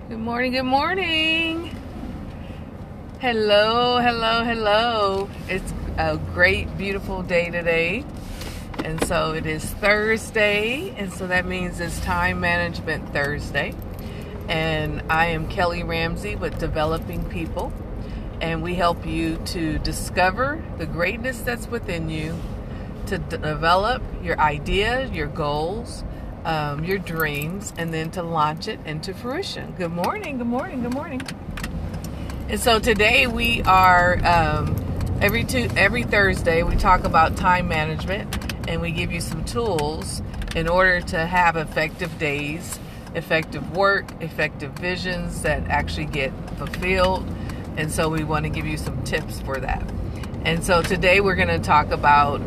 Good morning, good morning. Hello, hello, hello. It's a great, beautiful day today. And so it is Thursday, and so that means it's Time Management Thursday. And I am Kelly Ramsey with Developing People, and we help you to discover the greatness that's within you, to develop your ideas, your goals, your dreams, and then to launch it into fruition. Good morning, good morning, good morning. And so today we are every Thursday we talk about time management, and we give you some tools in order to have effective days, effective work, effective visions that actually get fulfilled. And so we want to give you some tips for that. And so today we're going to talk about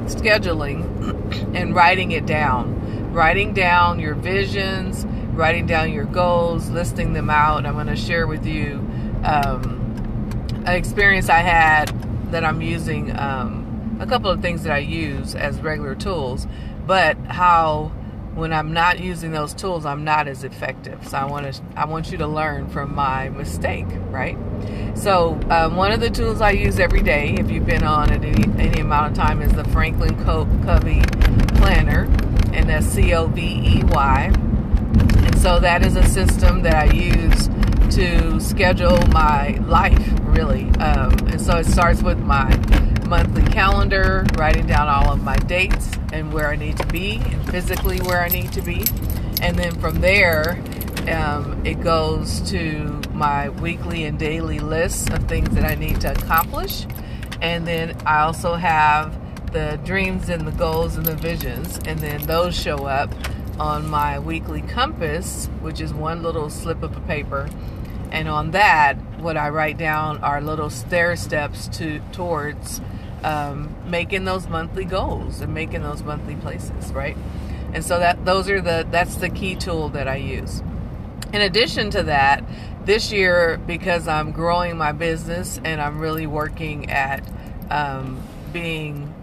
scheduling and writing it down. Writing down your visions, writing down your goals, listing them out. I'm going to share with you an experience I had that I'm using, a couple of things that I use as regular tools, but how when I'm not using those tools, I'm not as effective. So I want you to learn from my mistake, right? So one of the tools I use every day, if you've been on at any amount of time, is the Franklin Covey Planner, and that's Covey. And so that is a system that I use to schedule my life, really. And so it starts with my monthly calendar, writing down all of my dates and where I need to be, and physically where I need to be. And then from there, it goes to my weekly and daily lists of things that I need to accomplish. And then I also have the dreams and the goals and the visions, and then those show up on my weekly compass, which is one little slip of a paper. And on that, what I write down are little stair steps towards making those monthly goals and making those monthly places, right? And so that's the key tool that I use. In addition to that, this year, because I'm growing my business and I'm really working at being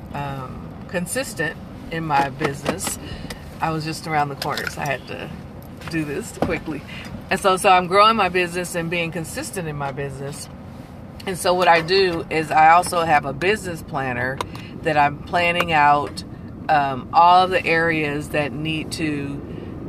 consistent in my business, I was just around the corner, so I had to do this quickly. And so I'm growing my business and being consistent in my business. And so what I do is I also have a business planner that I'm planning out all of the areas that need to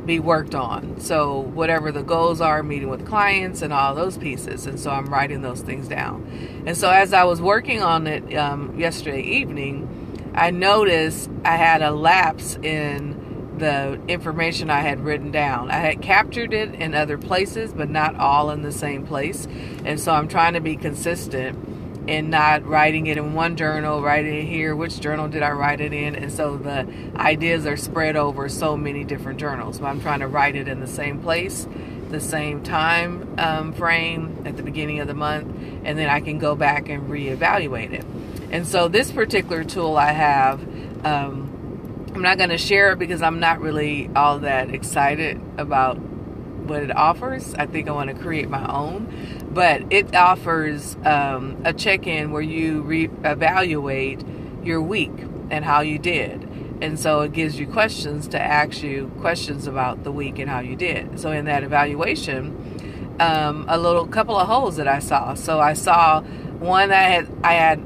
be worked on. So whatever the goals are, meeting with clients and all those pieces. And so I'm writing those things down. And so as I was working on it yesterday evening, I noticed I had a lapse in the information I had written down. I had captured it in other places, but not all in the same place. And so I'm trying to be consistent in not writing it in one journal, writing it here. Which journal did I write it in? And so the ideas are spread over so many different journals. But I'm trying to write it in the same place, the same time frame at the beginning of the month, and then I can go back and reevaluate it. And so this particular tool I have, I'm not going to share it because I'm not really all that excited about what it offers. I think I want to create my own. But it offers a check-in where you evaluate your week and how you did. And so it gives you questions to ask you questions about the week and how you did. So in that evaluation, a couple of holes that I saw. So I saw one that I had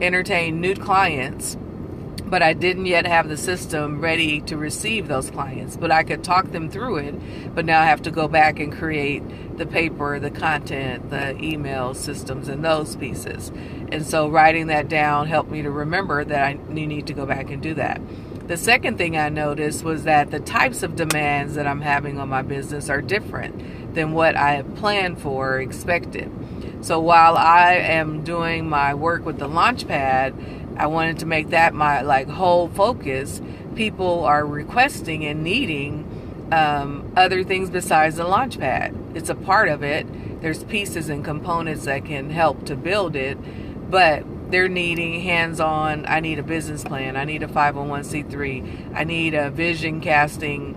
entertained new clients, but I didn't yet have the system ready to receive those clients. But I could talk them through it, but now I have to go back and create the paper, the content, the email systems, and those pieces. And so writing that down helped me to remember that you need to go back and do that. The second thing I noticed was that the types of demands that I'm having on my business are different than what I had planned for or expected. So while I am doing my work with the Launchpad, I wanted to make that my whole focus. People are requesting and needing other things besides the Launchpad. It's a part of it. There's pieces and components that can help to build it, but they're needing hands-on. I need a business plan. I need a 501c3. I need a vision casting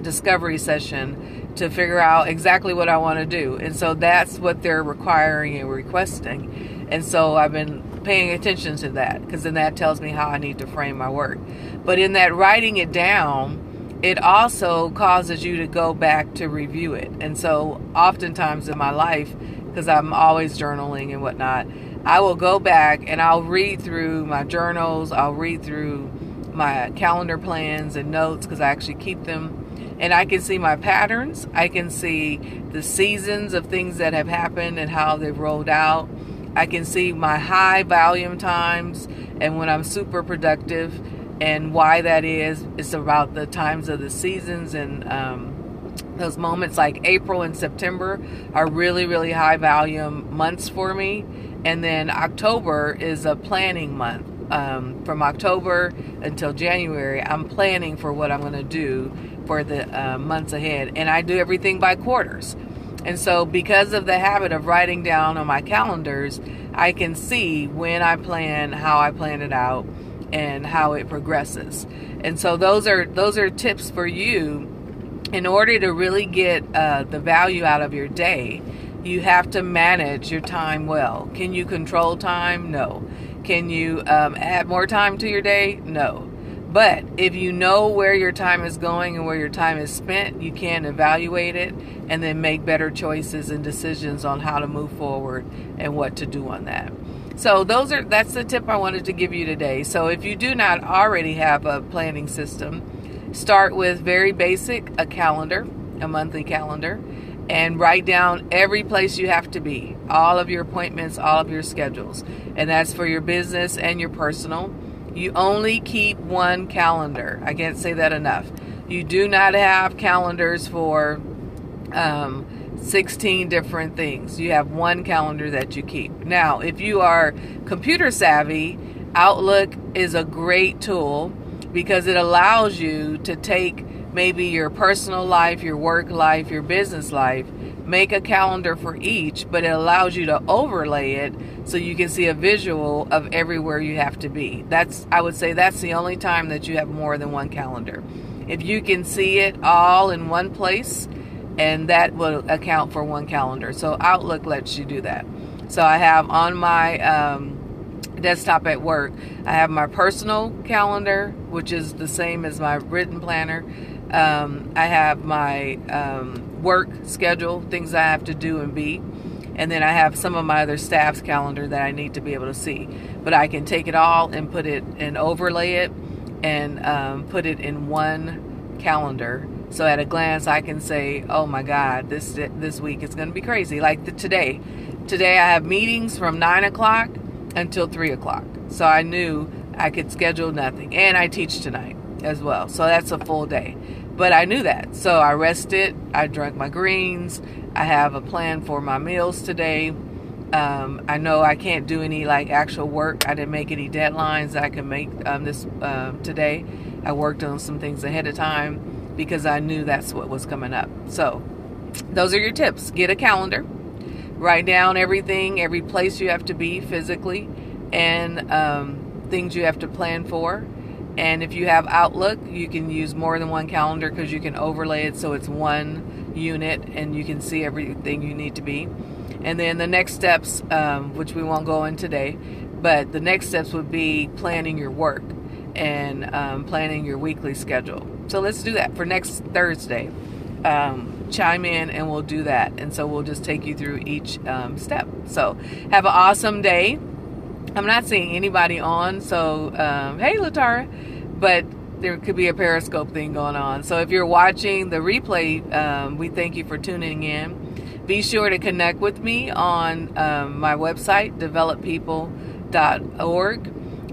discovery session to figure out exactly what I want to do. And so that's what they're requiring and requesting. And so I've been paying attention to that, because then that tells me how I need to frame my work. But in that writing it down, it also causes you to go back to review it. And so oftentimes in my life, because I'm always journaling and whatnot, I will go back and I'll read through my journals, I'll read through my calendar plans and notes, because I actually keep them. And I can see my patterns. I can see the seasons of things that have happened and how they've rolled out. I can see my high volume times and when I'm super productive, and why that is. It's about the times of the seasons, and those moments like April and September are really, really high volume months for me. And then October is a planning month. From October until January, I'm planning for what I'm going to do for the months ahead. And I do everything by quarters. And so because of the habit of writing down on my calendars, I can see when I plan, how I plan it out, and how it progresses. And so those are tips for you. In order to really get the value out of your day, you have to manage your time well. Can you control time? No. Can you add more time to your day? No. But if you know where your time is going and where your time is spent, you can evaluate it and then make better choices and decisions on how to move forward and what to do on that. So that's the tip I wanted to give you today. So if you do not already have a planning system, start with very basic, a calendar, a monthly calendar, and write down every place you have to be, all of your appointments, all of your schedules. And that's for your business and your personal. You only keep one calendar. I can't say that enough. You do not have calendars for 16 different things. You have one calendar that you keep. Now, if you are computer savvy, Outlook is a great tool because it allows you to take maybe your personal life, your work life, your business life, make a calendar for each, but it allows you to overlay it so you can see a visual of everywhere you have to be. I would say that's the only time that you have more than one calendar. If you can see it all in one place, and that will account for one calendar. So Outlook lets you do that. So I have on my desktop at work, I have my personal calendar, which is the same as my written planner. I have my work schedule, things I have to do and be. And then I have some of my other staff's calendar that I need to be able to see. But I can take it all and put it and overlay it and put it in one calendar. So at a glance, I can say, oh my God, this week is going to be crazy. Like today. Today I have meetings from 9 o'clock until 3 o'clock. So I knew I could schedule nothing. And I teach tonight as well. So that's a full day. But I knew that. So I rested. I drank my greens. I have a plan for my meals today. I know I can't do any actual work. I didn't make any deadlines that I can make today. I worked on some things ahead of time because I knew that's what was coming up. So those are your tips. Get a calendar. Write down everything, every place you have to be physically, and things you have to plan for. And if you have Outlook, you can use more than one calendar because you can overlay it so it's one unit and you can see everything you need to be. And then the next steps, which we won't go in today, but the next steps would be planning your work and planning your weekly schedule. So let's do that for next Thursday. Chime in and we'll do that. And so we'll just take you through each step. So have an awesome day. I'm not seeing anybody on, so hey Latara, but there could be a Periscope thing going on. So if you're watching the replay, we thank you for tuning in. Be sure to connect with me on my website, developpeople.org,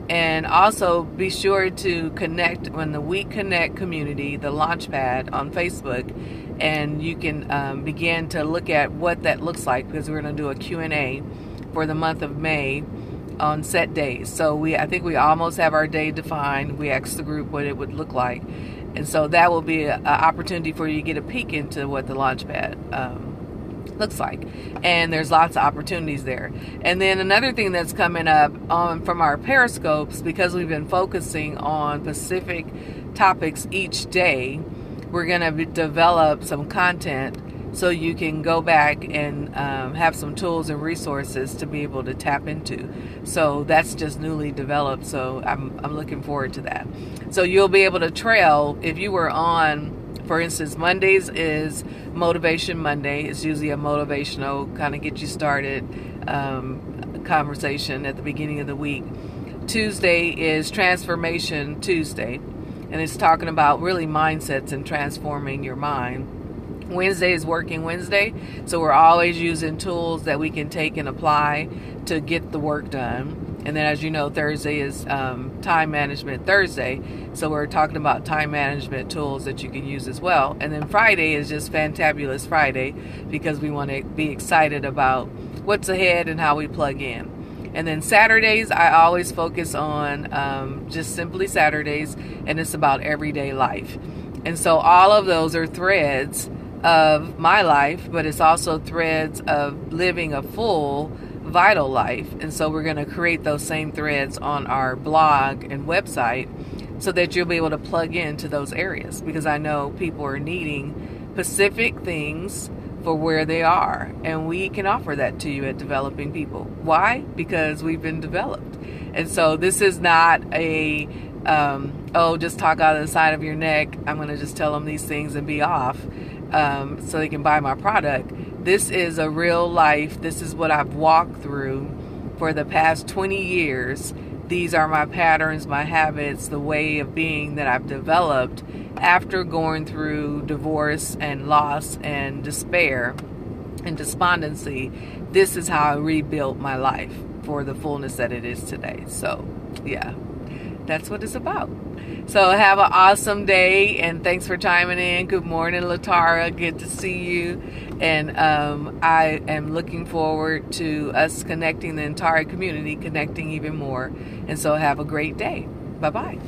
and also be sure to connect on the We Connect community, the Launchpad on Facebook, and you can begin to look at what that looks like because we're going to do a Q&A for the month of May on set days. So I think we almost have our day defined. We asked the group what it would look like. And so that will be an opportunity for you to get a peek into what the Launchpad looks like. And there's lots of opportunities there. And then another thing that's coming up from our Periscopes, because we've been focusing on specific topics each day, we're going to develop some content so you can go back and have some tools and resources to be able to tap into. So that's just newly developed. So I'm looking forward to that. So you'll be able to trail if you were on, for instance, Mondays is Motivation Monday. It's usually a motivational kind of get you started conversation at the beginning of the week. Tuesday is Transformation Tuesday, and it's talking about really mindsets and transforming your mind. Wednesday is Working Wednesday, so we're always using tools that we can take and apply to get the work done. And then, as you know, Thursday is Time Management Thursday, so we're talking about time management tools that you can use as well. And then Friday is just Fantabulous Friday, because we want to be excited about what's ahead and how we plug in. And then Saturdays, I always focus on just simply Saturdays, and it's about everyday life. And so all of those are threads of my life, but it's also threads of living a full, vital life. And so we're going to create those same threads on our blog and website so that you'll be able to plug into those areas, because I know people are needing specific things for where they are, and we can offer that to you at Developing People. Why? Because we've been developed. And so this is not a just talk out of the side of your neck, I'm going to just tell them these things and be off so they can buy my product. This is a real life. This is what I've walked through for the past 20 years. These are my patterns, my habits, the way of being that I've developed after going through divorce and loss and despair and despondency. This is how I rebuilt my life for the fullness that it is today. So, yeah, that's what it's about. So have an awesome day, and thanks for chiming in. Good morning, Latara. Good to see you. And I am looking forward to us connecting, the entire community connecting even more. And so have a great day. Bye-bye.